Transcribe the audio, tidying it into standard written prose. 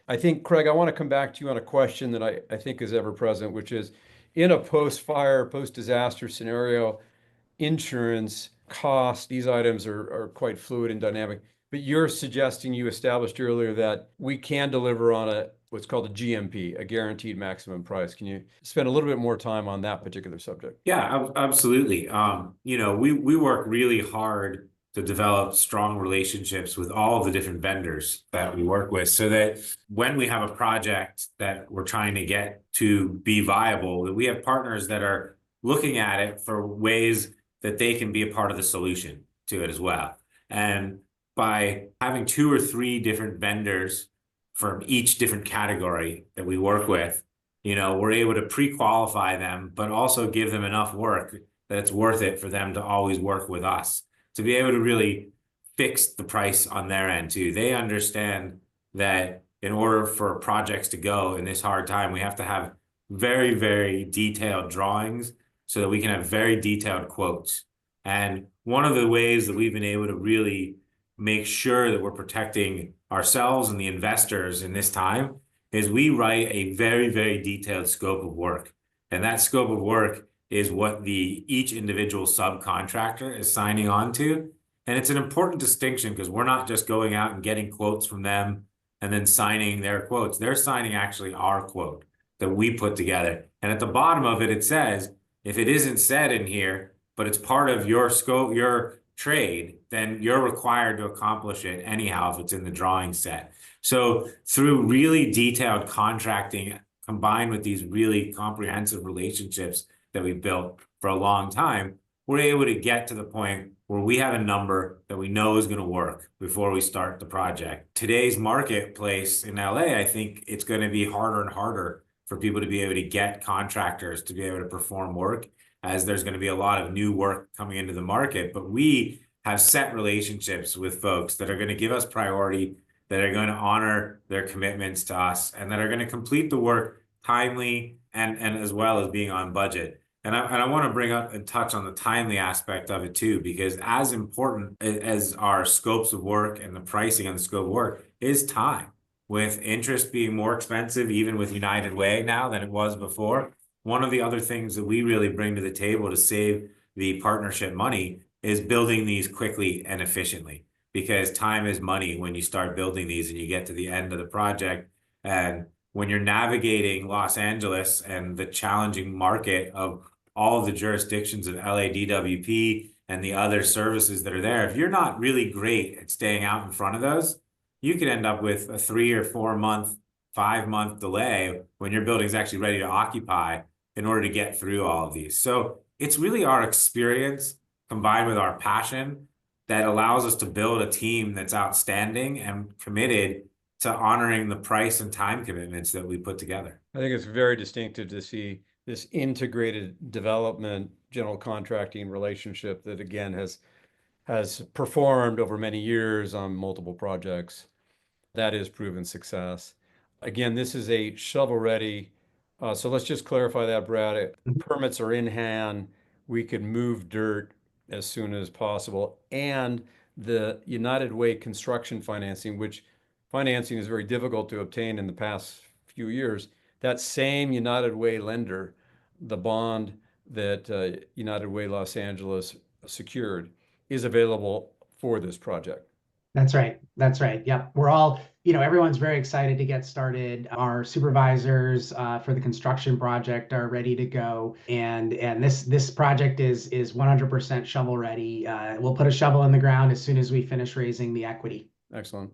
I think, Craig, I want to come back to you on a question that I think is ever present, which is in a post-fire, post-disaster scenario, insurance costs, these items are quite fluid and dynamic. But you're suggesting you established earlier that we can deliver on what's called a GMP, a guaranteed maximum price. Can you spend a little bit more time on that particular subject? Yeah, absolutely. We work really hard to develop strong relationships with all of the different vendors that we work with so that when we have a project that we're trying to get to be viable, that we have partners that are looking at it for ways that they can be a part of the solution to it as well. And by having two or three different vendors from each different category that we work with, we're able to pre-qualify them, but also give them enough work that it's worth it for them to always work with us to be able to really fix the price on their end too. They understand that in order for projects to go in this hard time, we have to have very, very detailed drawings so that we can have very detailed quotes. And one of the ways that we've been able to really make sure that we're protecting ourselves and the investors in this time is we write a very, very detailed scope of work. And that scope of work is what each individual subcontractor is signing on to. And it's an important distinction because we're not just going out and getting quotes from them and then signing their quotes. They're signing actually our quote that we put together. And at the bottom of it, it says, if it isn't said in here, but it's part of your scope, your trade, then you're required to accomplish it anyhow if it's in the drawing set. So through really detailed contracting combined with these really comprehensive relationships that we've built for a long time, we're able to get to the point where we have a number that we know is going to work before we start the project. Today's marketplace in LA, I think it's going to be harder and harder for people to be able to get contractors to be able to perform work, as there's going to be a lot of new work coming into the market. But we have set relationships with folks that are going to give us priority, that are going to honor their commitments to us, and that are going to complete the work timely and as well as being on budget. And I want to bring up and touch on the timely aspect of it too, because as important as our scopes of work and the pricing on the scope of work is time. With interest being more expensive, even with United Way now than it was before, one of the other things that we really bring to the table to save the partnership money is building these quickly and efficiently, because time is money when you start building these and you get to the end of the project. And when you're navigating Los Angeles and the challenging market of all of the jurisdictions of LADWP and the other services that are there, if you're not really great at staying out in front of those, you could end up with a 3 or 4 month, 5 month delay when your building's actually ready to occupy in order to get through all of these. So it's really our experience combined with our passion that allows us to build a team that's outstanding and committed to honoring the price and time commitments that we put together. I think it's very distinctive to see this integrated development, general contracting relationship that again has performed over many years on multiple projects. That is proven success. Again, this is a shovel-ready. So let's just clarify that, Brad. Permits are in hand. We could move dirt as soon as possible. And the United Way construction financing, which financing is very difficult to obtain in the past few years, that same United Way lender, the bond that United Way Los Angeles secured, is available for this project. That's right. That's right. Yep. We're all, everyone's very excited to get started. Our supervisors for the construction project are ready to go. And this project is 100% shovel ready. We'll put a shovel in the ground as soon as we finish raising the equity. Excellent.